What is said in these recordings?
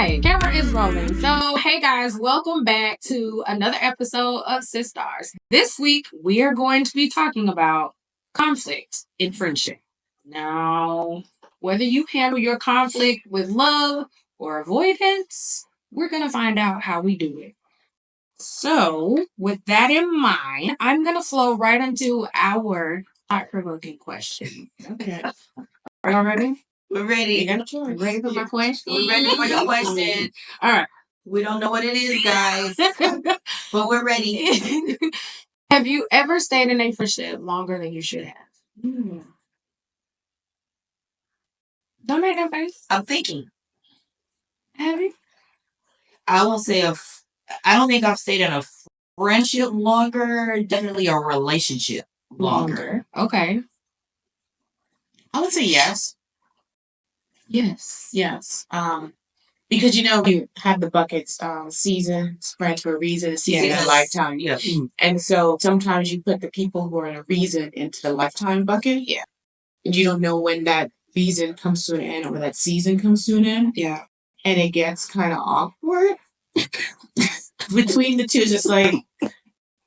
Okay, camera is rolling. So, hey guys, welcome back to another episode of SISTARS. This week, we are going to be talking about conflict in friendship. Now, whether you handle your conflict with love or avoidance, we're going to find out how we do it. So, with that in mind, I'm going to flow right into our thought-provoking question. Okay. Are y'all ready? We're ready. You got a choice. Ready for my question? We're ready for your question. All right. We don't know what it is, guys, but we're ready. Have you ever stayed in a friendship longer than you should have? Don't make that face. I'm thinking. Have you? I won't say I don't think I've stayed in a friendship longer. Definitely a relationship longer. Okay. I would say yes. Yes. Yes. Because you have the buckets, seasons, friends for a reason, season and a lifetime. Yeah. And so sometimes you put the people who are in a reason into the lifetime bucket. Yeah. And you don't know when that reason comes to an end or that season comes to an end. Yeah. And it gets kind of awkward between the two. Just like,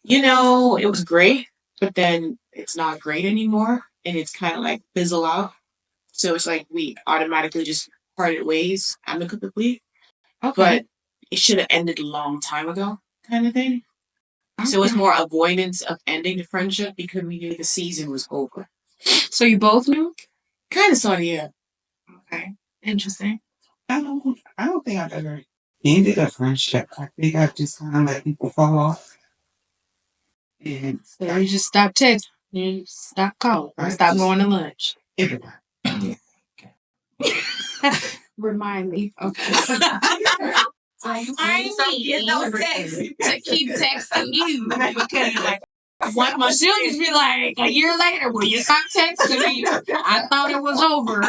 it was great, but then it's not great anymore. And it's kind of like fizzle out. So it's like we automatically just parted ways amicably. Okay. But it should have ended a long time ago, kind of thing. Okay. So it's more avoidance of ending the friendship because we knew the season was over. So you both knew? Kind of sort of, yeah. Okay. Interesting. I don't think I've ever ended a friendship. I think I've just kind of let people fall off. And So you just stop texting. You stop calling. Right. Stop going to lunch. everybody. Remind me. Okay. I need no text to keep texting you. because like What my she'll just be like a year later, will you stop texting me? I thought it was over.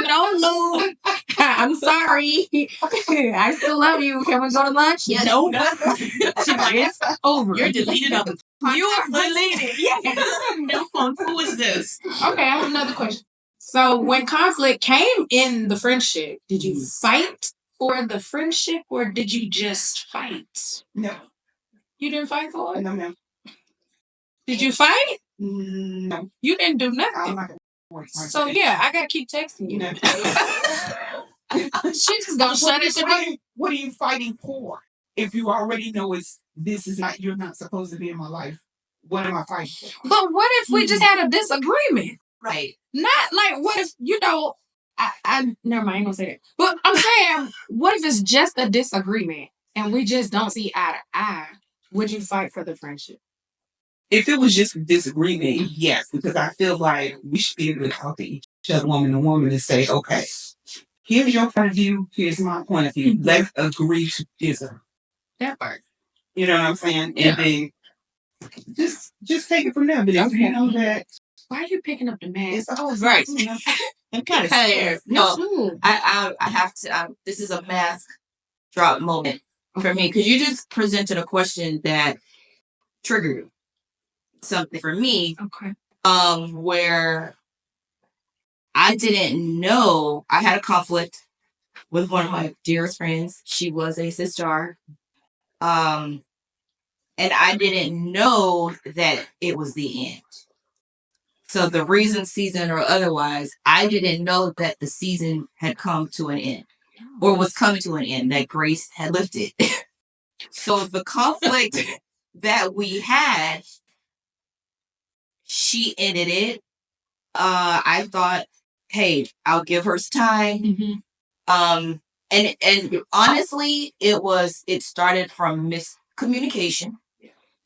No, I'm sorry. I still love you. Can we go to lunch? Yes. No. She's like, it's over. you're deleted on the You are deleted. Yes. new phone. Who is this? Okay, I have another question. So when conflict came in the friendship, did you fight for the friendship or did you just fight? No. You didn't fight for it? No. Did you fight? No. You didn't do I'm nothing. not gonna So yeah, I gotta keep texting you. She just gonna shut it down. What are you fighting for? If you already know you're not supposed to be in my life, what am I fighting for? But what if we just had a disagreement? Right. Not like what if I never mind, I ain't gonna say that. But I'm saying, what if it's just a disagreement and we just don't see eye to eye? Would you fight for the friendship? If it was just a disagreement, yes, because I feel like we should be able to talk to each other, woman to woman, and say, okay, here's your point of view, here's my point of view. Let's agree to disagree. That part. You know what I'm saying? Yeah. And then just take it from there. But if you know that Why are you picking up the mask? it's always Right. I'm kind of scared. No, I have to. This is a mask drop moment for me because you just presented a question that triggered something for me. Okay. Where I didn't know I had a conflict with one of my dearest friends. She was a sister. And I didn't know that it was the end. So the reason, season or otherwise, I didn't know that the season had come to an end or was coming to an end, that grace had lifted. So the conflict that we had, she ended it. I thought, hey, I'll give her some time. Mm-hmm. And honestly, it started from miscommunication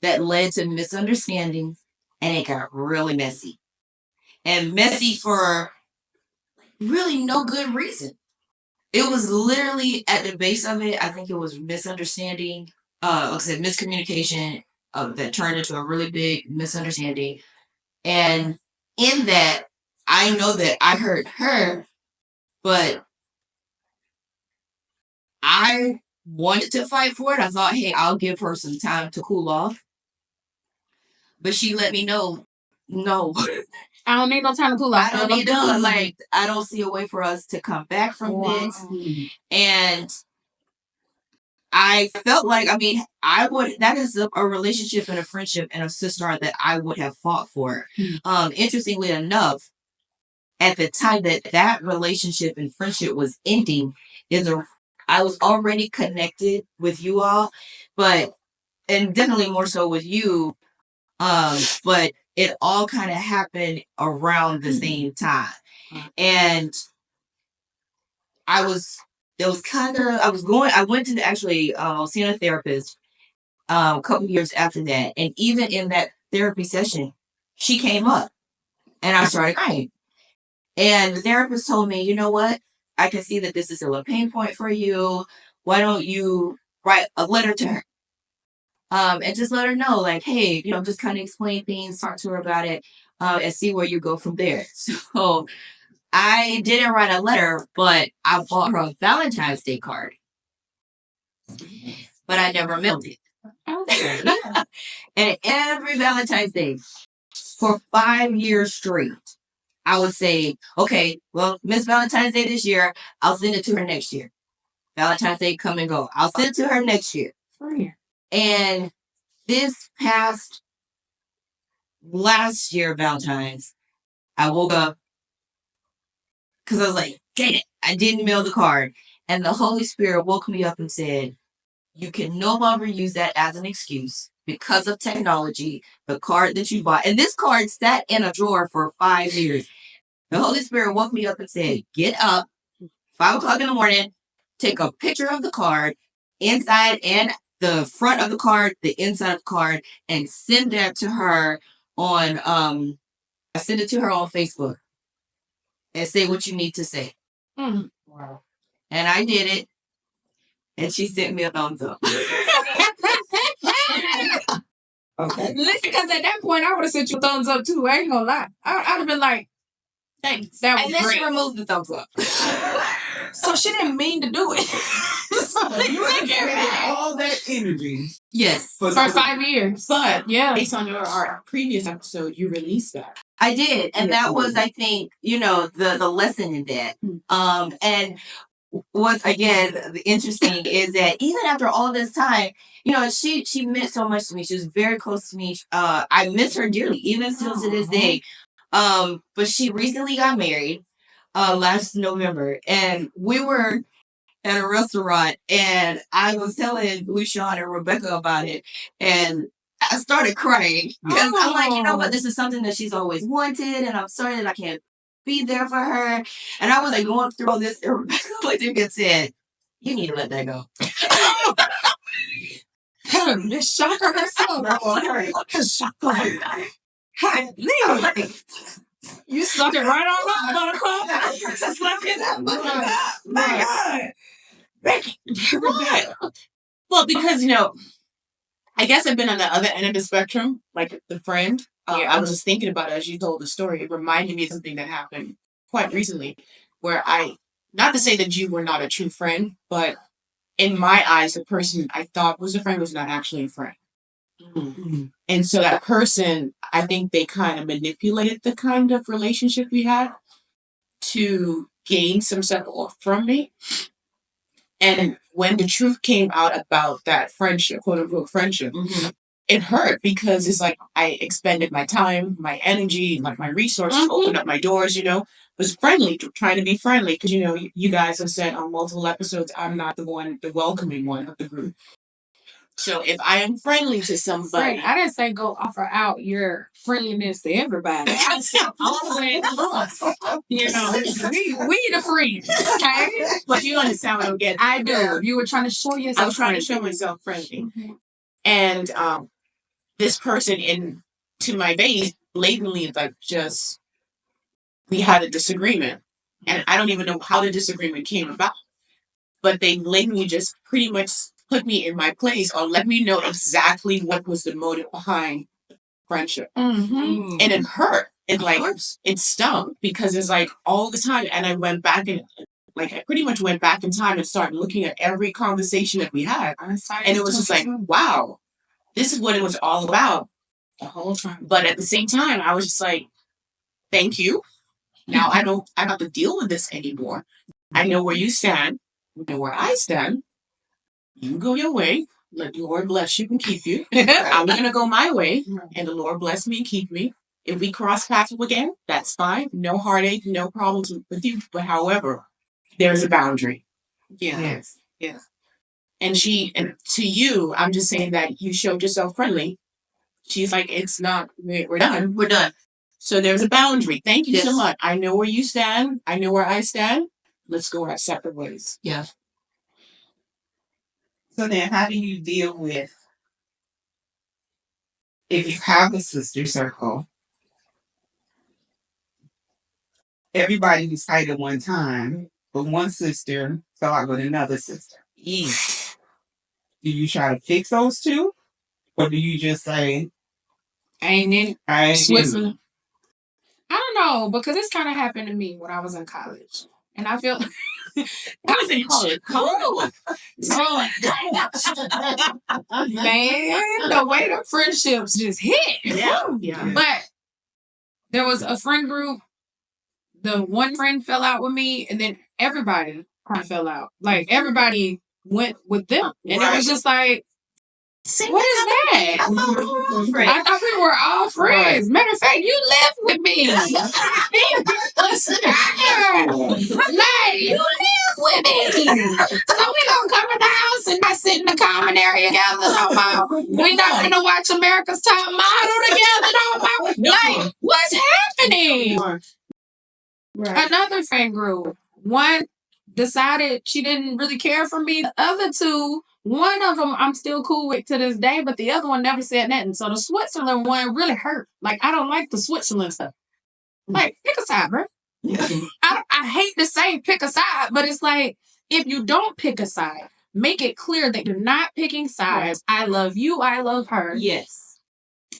that led to misunderstandings, and it got really messy. And messy for really no good reason. It was literally at the base of it, I think it was misunderstanding, like I said, miscommunication that turned into a really big misunderstanding. And in that, I know that I hurt her, but I wanted to fight for it. I thought, hey, I'll give her some time to cool off. But she let me know, no, I don't need no time to cool off. I don't need to like. I don't see a way for us to come back from this. And I felt like, I mean, that is a relationship and a friendship and a sister that I would have fought for. Interestingly enough, at the time that relationship and friendship was ending, I was already connected with you all, and definitely more so with you. But it all kind of happened around the same time. And I went to actually seeing a therapist a couple years after that. And even in that therapy session, she came up and I started crying. And the therapist told me, you know what? I can see that this is still a pain point for you. Why don't you write a letter to her? And just let her know, like, hey, just kind of explain things, talk to her about it, and see where you go from there. So I didn't write a letter, but I bought her a Valentine's Day card. But I never mailed it. And every Valentine's Day for 5 years straight, I would say, okay, well, Miss Valentine's Day this year, I'll send it to her next year. Valentine's Day come and go. I'll send it to her next year. And this past last year, Valentine's, I woke up because I was like, dang it, I didn't mail the card. And the Holy Spirit woke me up and said, you can no longer use that as an excuse because of technology, the card that you bought. And this card sat in a drawer for 5 years. The Holy Spirit woke me up and said, get up, 5 o'clock in the morning, take a picture of the card, inside and the front of the card, the inside of the card, and send that to her on, I send it to her on Facebook and say what you need to say. Wow. And I did it. And she sent me a thumbs up. Okay. Listen, because at that point, I would have sent you a thumbs up too. I ain't gonna lie. I'd have been like, thanks. That was and then great. She removed the thumbs up. So she didn't mean to do it. So you had all that energy. Yes. For 5 years. But based on our previous episode, you released that. I did. And that was, I think, the lesson in that. And what's again interesting is that even after all this time, she meant so much to me. She was very close to me. I miss her dearly, even still to this day. But she recently got married last November, and we were at a restaurant, and I was telling Lucian and Rebecca about it, and I started crying because I'm like, you know what, this is something that she's always wanted, and I'm sorry that I can't be there for her. And I was like going through all this, and Rebecca looked at me and said, you need to let that go. Miss Shocker herself. Shocker. You stuck it right on up, My God. Well, because, I guess I've been on the other end of the spectrum, like the friend. I was just thinking about it as you told the story. It reminded me of something that happened quite recently where not to say that you were not a true friend, but in my eyes, the person I thought was a friend was not actually a friend. Mm-hmm. And so that person, I think they kind of manipulated the kind of relationship we had to gain some stuff from me. And when the truth came out about that friendship, quote unquote friendship, it hurt because it's like I expended my time, my energy, like my resources, opened up my doors, was friendly, trying to be friendly. Because, you guys have said on multiple episodes, I'm not the welcoming one of the group. So if I am friendly to somebody, I didn't say go offer out your friendliness to everybody. I said offering us. We the friends, okay? But you understand what I'm getting. I do. You were trying to show yourself. I was trying to show myself friendly, and this person to my face blatantly we had a disagreement, and I don't even know how the disagreement came about, but they blatantly just pretty much put me in my place or let me know exactly what was the motive behind friendship. And it hurt. It stung because it's like all the time. And I went back and I pretty much went back in time and started looking at every conversation that we had. And it was just like, wow, this is what it was all about the whole time. But at the same time, I was just like, Thank you. Now I don't have to deal with this anymore. I know where you stand. You know where I stand. You go your way. Let the Lord bless you and keep you. I'm gonna go my way, and the Lord bless me and keep me. If we cross paths again, that's fine. No heartache, no problems with you. But however, there's a boundary. Yeah. Yes. Yeah. And to you, I'm just saying that you showed yourself friendly. She's like, it's not, we're done. We're done. So there's a boundary. Thank you so Yes. much. I know where you stand. I know where I stand. Let's go our separate ways. Yeah. So then, how do you deal with if you have a sister circle? Everybody was tight at one time, but one sister fell out with another sister. Ease. Do you try to fix those two, or do you just say, Ain't it "I ain't in it"? Switzerland? I don't know, because this kind of happened to me when I was in college. And I feel What was in college? man, the way the friendships just hit. Yeah. But there was a friend group. The one friend fell out with me, and then everybody kind of fell out. Like everybody went with them, and it was just like, what is that? I thought we were all friends. I thought we were all friends. Matter of fact, you lived with me. Like, you live with me. So we gonna come in the house and not sit in the common area together no more. We not gonna watch America's Top Model together no more. Like, what's happening? Right. Another fan group. One decided she didn't really care for me. The other two, one of them I'm still cool with to this day, but the other one never said nothing. So the Switzerland one really hurt. Like, I don't like the Switzerland stuff. Like, pick a side, bro. I hate to say pick a side, but it's like, if you don't pick a side, make it clear that you're not picking sides. I love you. I love her. Yes.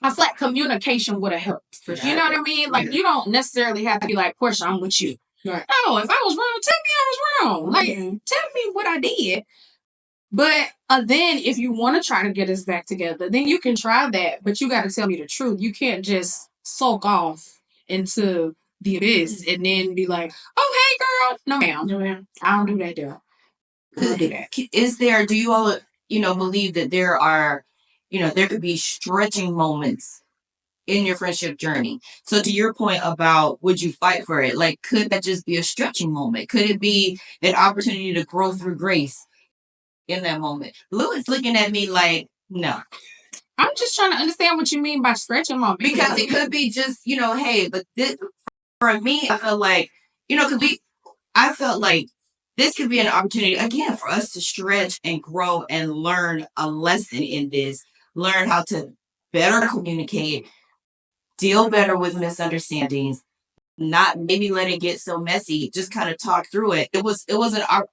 I feel like communication would have helped. You know what I mean? Like, you don't necessarily have to be like, Portia, I'm with you. Right. No, if I was wrong, tell me I was wrong. Like, tell me what I did. But then if you want to try to get us back together, then you can try that. But you got to tell me the truth. You can't just sulk off into the abyss and then be like, oh, hey, girl. No, ma'am. No, ma'am. I don't do that, girl. I don't do that. Do you all, believe that there are, there could be stretching moments in your friendship journey? So to your point about would you fight for it? Like, could that just be a stretching moment? Could it be an opportunity to grow through grace in that moment? Lou is looking at me like, no. I'm just trying to understand what you mean by stretching moment. Because it could be just, hey, but for me, I feel like, I felt like this could be an opportunity, again, for us to stretch and grow and learn a lesson in this, learn how to better communicate, deal better with misunderstandings, not maybe let it get so messy, just kind of talk through it.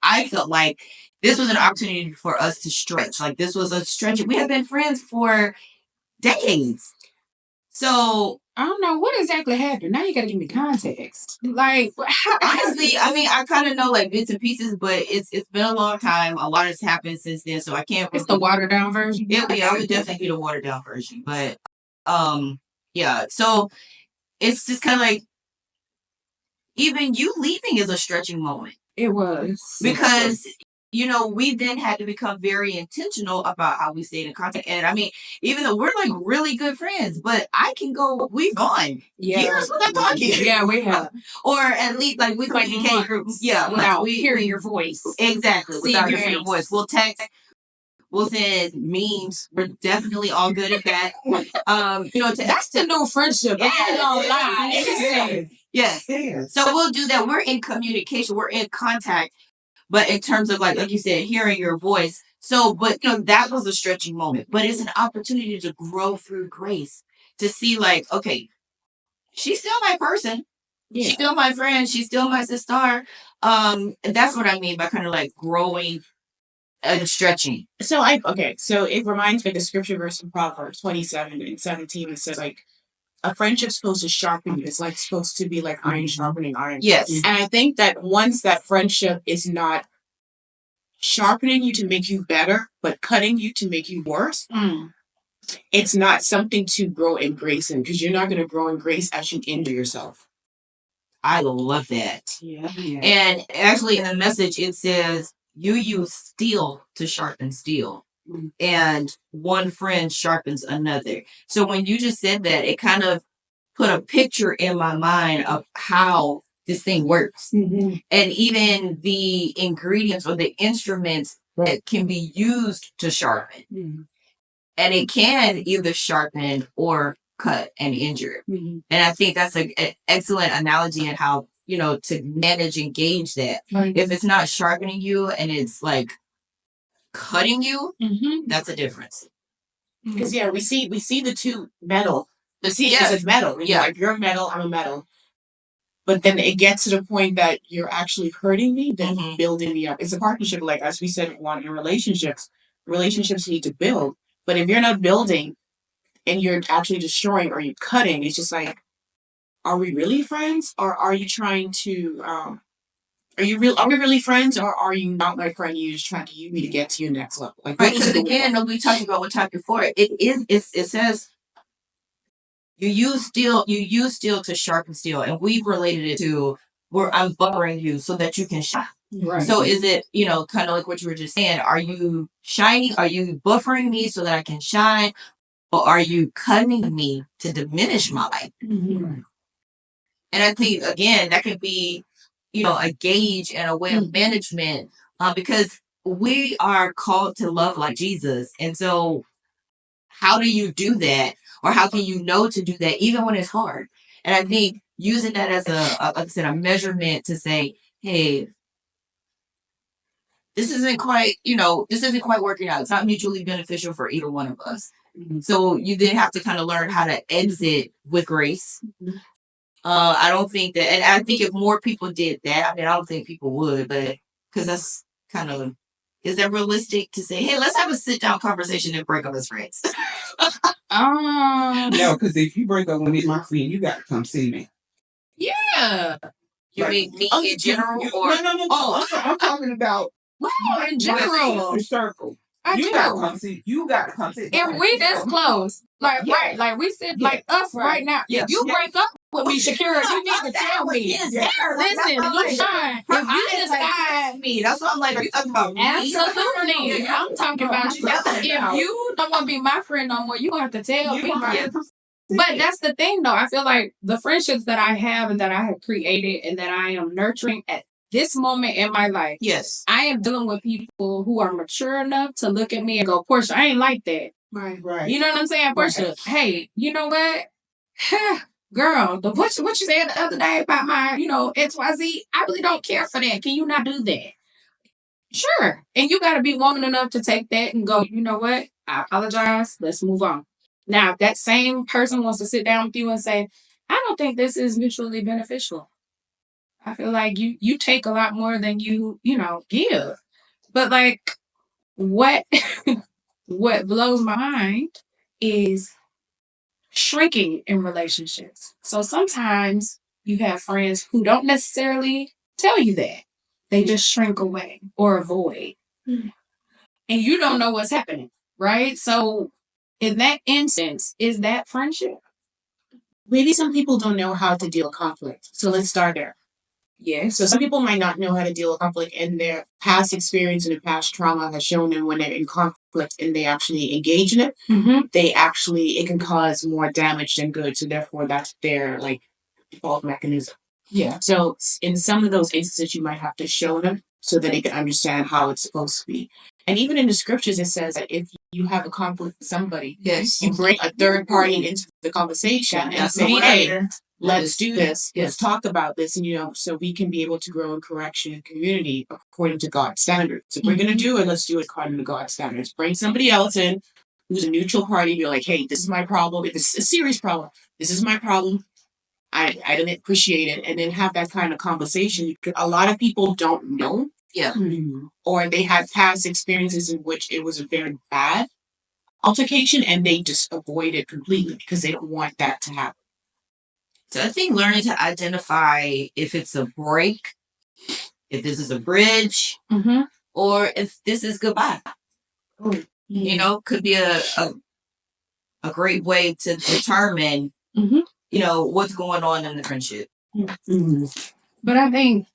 I felt like this was an opportunity for us to stretch. Like, this was a stretch. We have been friends for decades. So I don't know what exactly happened. Now you got to give me context. Like, honestly, I mean, I kind of know like bits and pieces, but it's been a long time. A lot has happened since then, so I can't. It's the watered down version. I would definitely be the watered down version, but yeah. So it's just kind of like even you leaving is a stretching moment. It was because we then had to become very intentional about how we stayed in contact. And I mean, even though we're like really good friends, but we've gone years without talking. Yeah, we have. Or at least like we communicate groups. Yeah, without hearing your voice. Exactly. Without hearing your voice. We'll text. We'll send memes. We're definitely all good at that. That's the new friendship. I ain't gonna lie. Yes. So we'll do that. We're in communication. We're in contact. But in terms of like you said, hearing your voice. So, but that was a stretching moment. But it's an opportunity to grow through grace. To see like, okay, she's still my person. Yeah. She's still my friend. She's still my sister. And that's what I mean by kind of like growing and stretching. So it reminds me of the scripture verse in Proverbs 27:17. It says like, a friendship's supposed to sharpen you. It's like supposed to be like iron sharpening iron. Yes. And I think that once that friendship is not sharpening you to make you better, but cutting you to make you worse, it's not something to grow in grace in, because you're not going to grow in grace as you injure yourself. I love that. Yeah. And actually, in the message, it says, you use steel to sharpen steel, and one friend sharpens another. So when you just said that, it kind of put a picture in my mind of how this thing works. And even the ingredients or the instruments that can be used to sharpen. And it can either sharpen or cut and injure. And I think that's an excellent analogy in how, to manage and gauge that. If it's not sharpening you and it's like cutting you, that's a difference. Because we see the two metal. The C is metal. Yeah. Like, you're a metal, I'm a metal. But then it gets to the point that you're actually hurting me, then building me up. It's a partnership, like as we said, in relationships need to build. But if you're not building and you're actually destroying or you're cutting, it's just like, are we really friends? Or are you trying to, are we really friends? Or are you not my friend? You're just trying to use me to get to your next level. Like, right, because again, we talking about what type before. It says you use steel to sharpen steel, and we've related it to where I'm buttering you so that you can shine. Right. So is it, kind of like what you were just saying, are you shining? Are you buffering me so that I can shine? Or are you cutting me to diminish my light? And I think, again, that could be, a gauge and a way of management, because we are called to love like Jesus. And so how do you do that? Or how can you know to do that even when it's hard? And I think using that as like I said, a measurement to say, hey, this isn't quite working out. It's not mutually beneficial for either one of us. So you then have to kind of learn how to exit with grace. I don't think that, and I think if more people did that, I don't think people would, but because that's kind of, is that realistic to say, hey, let's have a sit down conversation and break up as friends? No, because if you break up with me, my friend, you got to come see me. Yeah. You mean me in general? No. Oh, I'm talking about in general. The circle. You got to come see. If we this close, like right, like we said, like us right now. If you break up with me, Shakira, you need to tell me. Listen, LaShawn, if you decide me, that's what I'm like. Are you talking about me? Absolutely, I'm talking about you. If you don't want to be my friend no more, you gonna have to tell me. But that's the thing, though. I feel like the friendships that I have and that I have created and that I am nurturing at this moment in my life, yes, I am dealing with people who are mature enough to look at me and go, Portia, I ain't like that. Right. You know what I'm saying? Portia, hey, you know what? Girl, what you said the other day about my, XYZ, I really don't care for that. Can you not do that? Sure. And you got to be woman enough to take that and go, you know what? I apologize. Let's move on. Now, if that same person wants to sit down with you and say, I don't think this is mutually beneficial. I feel like you take a lot more than you give. But like what what blows my mind is shrinking in relationships. So sometimes you have friends who don't necessarily tell you that. They just shrink away or avoid. And you don't know what's happening, right? So in that instance, is that friendship? Maybe some people don't know how to deal with conflict. So let's start there. Yes. So some people might not know how to deal with conflict, and their past experience and their past trauma has shown them when they're in conflict and they actually engage in it, it can cause more damage than good. So therefore, that's their default mechanism. Yeah. So in some of those instances, you might have to show them so that they can understand how it's supposed to be. And even in the scriptures, it says that if you have a conflict with somebody, you bring a third party into the conversation and say, hey, let's do this. Let's talk about this. And, so we can be able to grow in correction and community according to God's standards. So if we're going to do it, let's do it according to God's standards. Bring somebody else in who's a neutral party. Be like, hey, this is my problem. If it's a serious problem, this is my problem. I didn't appreciate it. And then have that kind of conversation. A lot of people don't know. Yeah. Or they had past experiences in which it was a very bad altercation and they just avoid it completely because they don't want that to happen. So I think learning to identify if it's a break, if this is a bridge, or if this is goodbye. Could be a great way to determine, what's going on in the friendship. Mm-hmm. But I think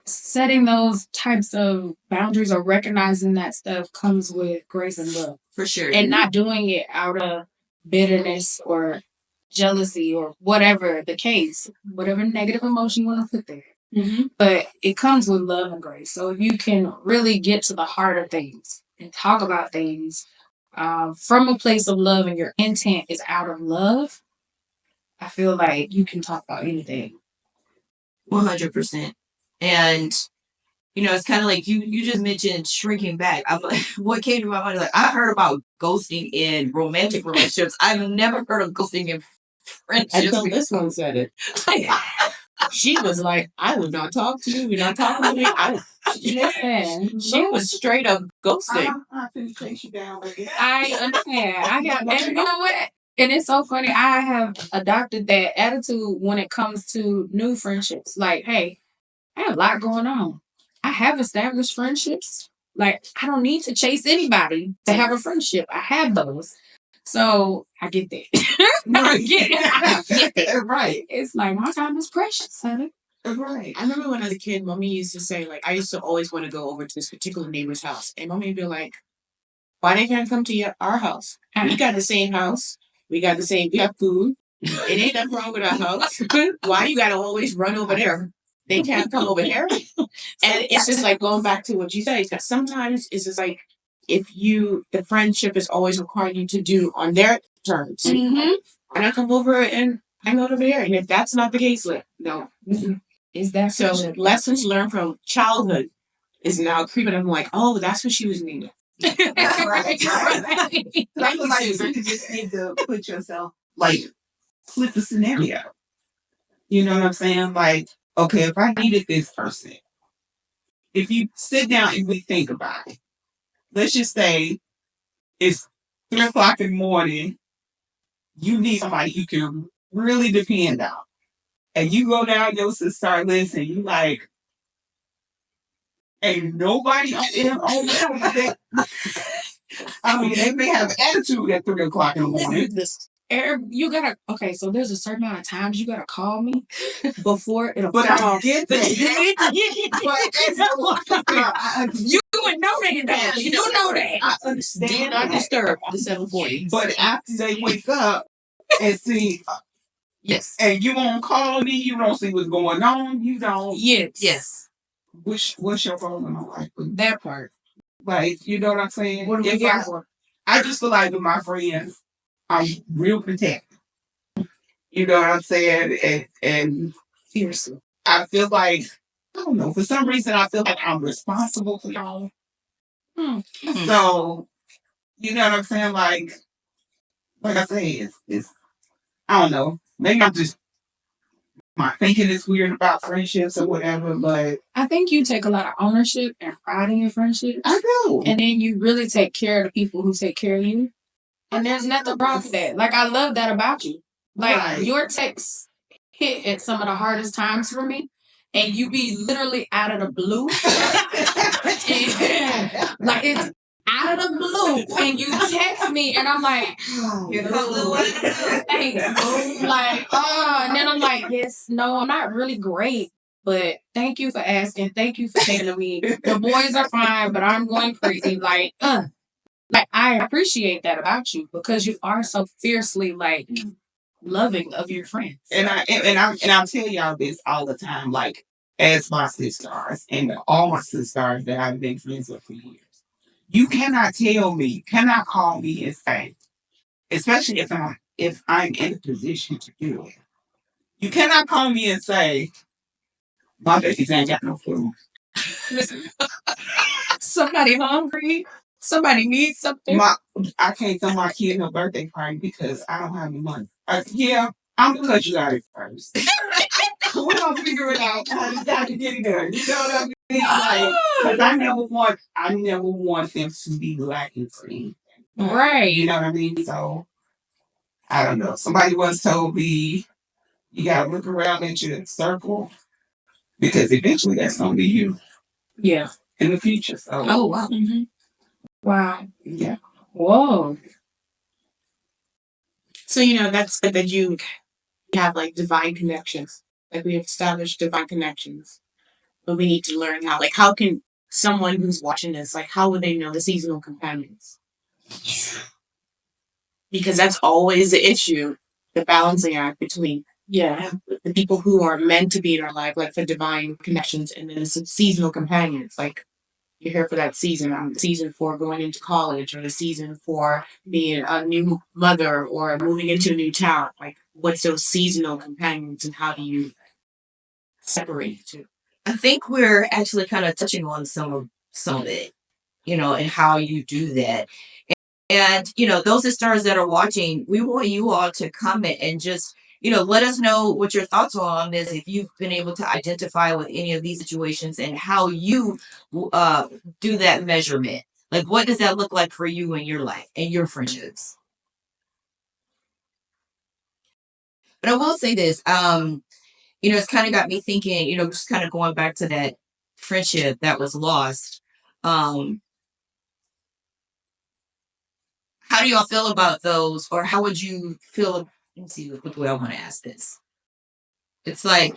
setting those types of boundaries or recognizing that stuff comes with grace and love. For sure. And not doing it out of bitterness or jealousy or whatever the case, whatever negative emotion you want to put there. Mm-hmm. But it comes with love and grace. So if you can really get to the heart of things and talk about things from a place of love and your intent is out of love, I feel like you can talk about anything. 100%. And it's kind of like you just mentioned shrinking back. I'm like, what came to my mind? Like, I've heard about ghosting in romantic relationships. I've never heard of ghosting in friendships. Until this one said it. She was like, I would not talk to you. You're not talking to me. Listen, She was straight up ghosting. I can chase you down with it. I understand. And you know what? And it's so funny. I have adopted that attitude when it comes to new friendships. Like, hey, I have a lot going on. I have established friendships. Like, I don't need to chase anybody to have a friendship. I have those. So I get that. I get it. Right. It's like my time is precious, honey. Right. I remember when I was a kid, Mommy used to say, like, I used to always want to go over to this particular neighbor's house. And Mommy would be like, why they can't come to our house? We got the same house. We got food. It ain't nothing wrong with our house. Why you got to always run over there? They can't come over here. And it's just like going back to what you said, because sometimes it's just like, the friendship is always requiring you to do on their terms. Mm-hmm. And I come over and I go over there. And if that's not the case, no. Is that so? Lessons learned from childhood is now creeping. I'm like, oh, that's what she was meaning. Right. I feel like you just need to put yourself, like, flip the scenario. You know what I'm saying? Like, okay, if I needed this person, if you sit down and really think about it, let's just say it's 3 o'clock in the morning, you need somebody you can really depend on. And you go down your sister list and you like, ain't nobody on that. I mean, they may have attitude at 3 o'clock in the morning. You gotta so there's a certain amount of times you gotta call me before it'll But come I off. get that. You would know that. You don't know that. I understand. Do not disturb the 740. But after they wake up and see, Yes. and you won't call me, you don't see what's going on, you don't. Yes. What's your role in my life? That part. Like, you know what I'm saying? What do we get for? I just feel like with my friends, I'm real protective. You know what I'm saying? And Seriously. I feel like, I don't know, for some reason I feel like I'm responsible for y'all. So, you know what I'm saying? Like I say, it's I don't know. Maybe I'm just my thinking is weird about friendships or whatever, but I think you take a lot of ownership and pride in your friendships. I do. And then you really take care of the people who take care of you. And there's nothing wrong with that. Like, I love that about you. Like, your texts hit at some of the hardest times for me. And you be literally out of the blue. Like, it's out of the blue. And you text me, and I'm like, thanks. Like, and then I'm like, yes, no, I'm not really great. But thank you for asking. Thank you for thinking of me. The boys are fine, but I'm going crazy. Like, I appreciate that about you because you are so fiercely like loving of your friends. And I'll tell y'all this all the time, like as my sisters and all my sisters that I've been friends with for years. You cannot tell me, you cannot call me and say, especially if I'm in a position to do it. You cannot call me and say, my babies ain't got no food. Listen, somebody hungry, somebody needs something. I can't throw my kid no birthday party because I don't have any money. Yeah, I'm gonna cut you out at first. We're gonna figure it out. I just got to get it done. You know what I mean? Like, because I never want them to be lacking for anything. Right. You know what I mean? So I don't know. Somebody once told me you gotta look around at your circle because eventually that's gonna be you. Yeah. In the future. So. Oh wow. Mm-hmm. Wow. Yeah. Whoa. So that's good that you have like divine connections. Like we have established divine connections, but we need to learn how. Like, how can someone who's watching this, like, how would they know the seasonal companions? Because that's always the issue, the balancing act between the people who are meant to be in our life, like the divine connections, and then the seasonal companions. Like you're here for that season, the season for going into college, or the season for being a new mother or moving into a new town. Like, what's those seasonal companions, and how do you separate the two? I think we're actually kind of touching on some of it, and how you do that. And, those stars that are watching, we want you all to comment and just, let us know what your thoughts are on this. If you've been able to identify with any of these situations and how you do that measurement. Like, what does that look like for you in your life and your friendships? But I will say this, it's kind of got me thinking, just kind of going back to that friendship that was lost. How do y'all feel about those, or how would you feel? Let me see what way I want to ask this. It's like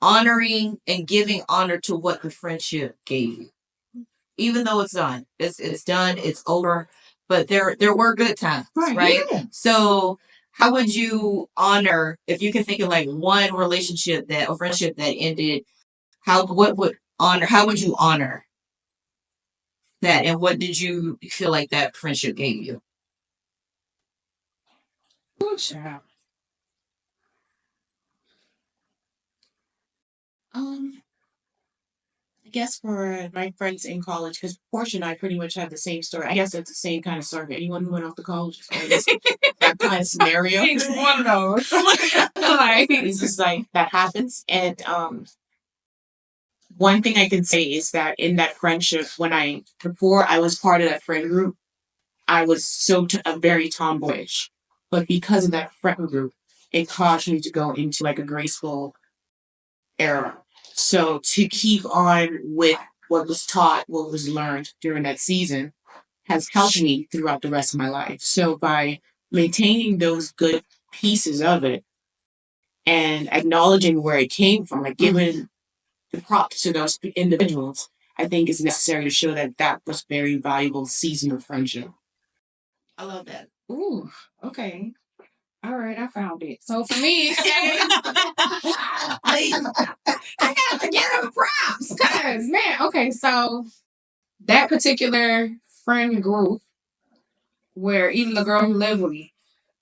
honoring and giving honor to what the friendship gave you, even though it's done. It's done. It's over. But there were good times, right? Yeah. So how would you honor, if you can think of like one relationship that or friendship that ended? How would you honor that, and what did you feel like that friendship gave you? Oh, child. I guess for my friends in college, because Portia and I pretty much have the same story. I guess it's the same kind of story for anyone who went off to college. That kind of scenario. It's one of those. Like, it's just like that happens. And one thing I can say is that in that friendship, before I was part of that friend group, I was very tomboyish. But because of that friend group, it caused me to go into like a graceful era. So to keep on with what was taught, what was learned during that season has helped me throughout the rest of my life. So by maintaining those good pieces of it and acknowledging where it came from, like giving the props to those individuals, I think is necessary to show that that was very valuable season of friendship. I love that. Ooh, okay. All right, I found it. So for me, I got to give him props, cause man, okay, so that particular friend group, where even the girl who lived with me,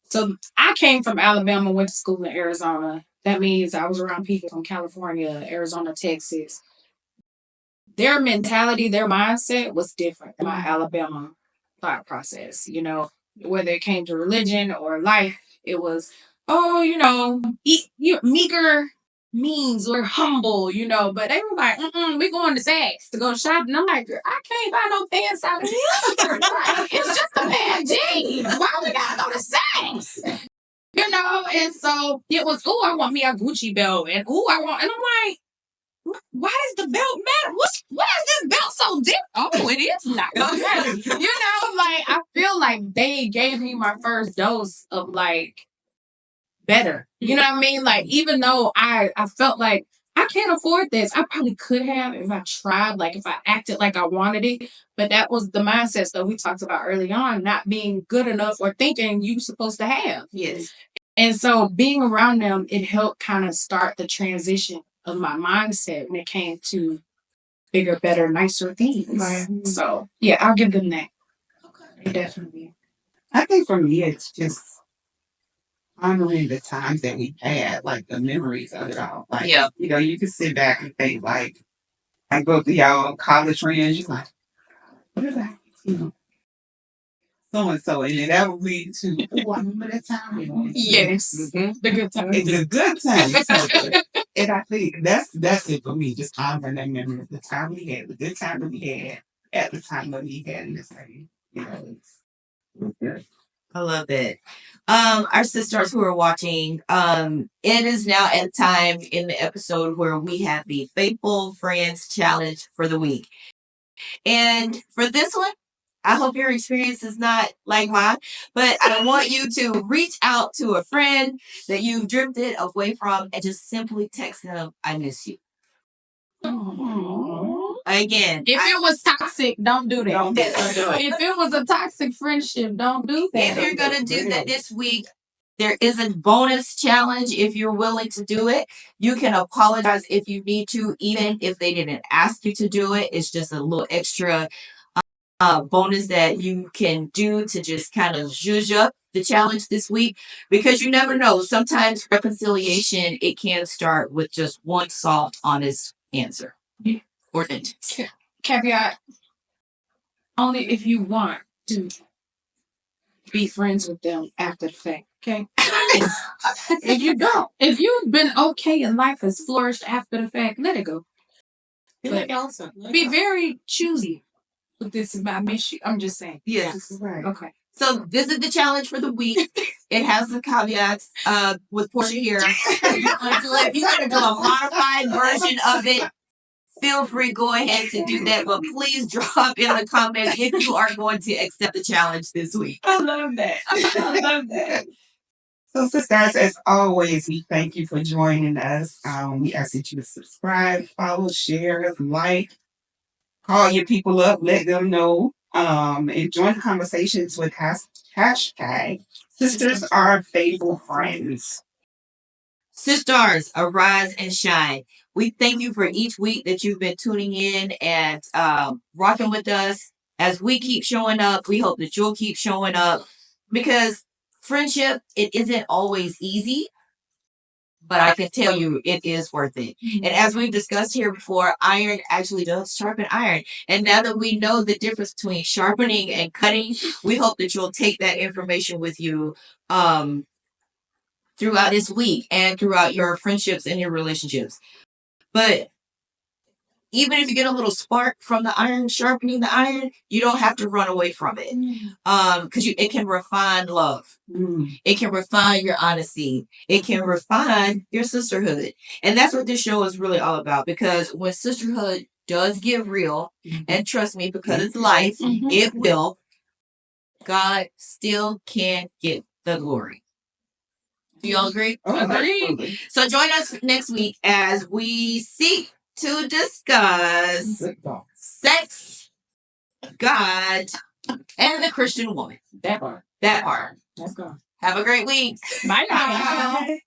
so I came from Alabama, went to school in Arizona. That means I was around people from California, Arizona, Texas. Their mentality, their mindset was different than my Alabama thought process. Whether it came to religion or life, it was, oh, meager means we're humble, but they were like, we going to Saks to go shopping. I'm like, I can't buy no pants out of here. Like, it's just a pair of jeans. Why we gotta go to Saks? And so it was, oh, I want me a Gucci belt, and and I'm like, why does the belt matter? Why is this belt so different? Oh, it is not. Like, I feel like they gave me my first dose of like better. You know what I mean? Like, even though I felt like I can't afford this, I probably could have if I tried, like if I acted like I wanted it. But that was the mindset that we talked about early on, not being good enough or thinking you're supposed to have. Yes. And so being around them, it helped kind of start the transition of my mindset when it came to bigger, better, nicer things. Right. So yeah, I'll give them that. Okay. Definitely. I think for me, it's just honoring the times that we had, like the memories of it all. Like, Yeah. You can sit back and think, like, I go through y'all college friends, you're like, what is that? So and so, and then that would lead to, oh, I remember that time. Yes. Mm-hmm. The good times. It's a good time. And I think that's it for me, just honoring that memory of the time we had, the good time that we had at the time that we had in the same, it's good. I love it. Our sisters who are watching, it is now at time in the episode where we have the Faithful Friends Challenge for the week. And for this one, I hope your experience is not like mine, but I want you to reach out to a friend that you've drifted away from and just simply text them, I miss you. Aww. Again, If it was toxic, don't do that. Don't do it. If it was a toxic friendship, don't do that. if you're going to do that this week, there is a bonus challenge if you're willing to do it. You can apologize if you need to, even if they didn't ask you to do it. It's just a little extra bonus that you can do to just kind of zhuzh up the challenge this week, because you never know. Sometimes reconciliation, it can start with just one soft, honest answer or sentence. Caveat: only if you want to be friends with them after the fact. Okay. If you don't, if you've been okay and life has flourished after the fact, let it go. But be very choosy with this. I miss you. I'm just saying. Yes. Right. Okay. So this is the challenge for the week. It has the caveats with Portia here. If you're going to do a modified version of it, feel free, go ahead to do that. But please drop in the comments if you are going to accept the challenge this week. I love that. I love that. So, sisters, as always, we thank you for joining us. We ask that you to subscribe, follow, share, like, call your people up, let them know, and join conversations with hashtag Sisters Are Faithful Friends. Sisters, arise and shine. We thank you for each week that you've been tuning in and rocking with us. As we keep showing up, we hope that you'll keep showing up, because friendship, it isn't always easy, but I can tell you it is worth it. And as we've discussed here before, iron actually does sharpen iron. And now that we know the difference between sharpening and cutting, we hope that you'll take that information with you throughout this week and throughout your friendships and your relationships. But even if you get a little spark from the iron sharpening the iron, you don't have to run away from it, because it can refine love. It can refine your honesty. It can refine your sisterhood. And that's what this show is really all about, because when sisterhood does get real, and trust me, because it's life, it will, God still can get the glory. Do you all agree? Agree. So join us next week as we seek to discuss sex, God, and the Christian woman. That part. That part. Let's go. Have a great week. Bye.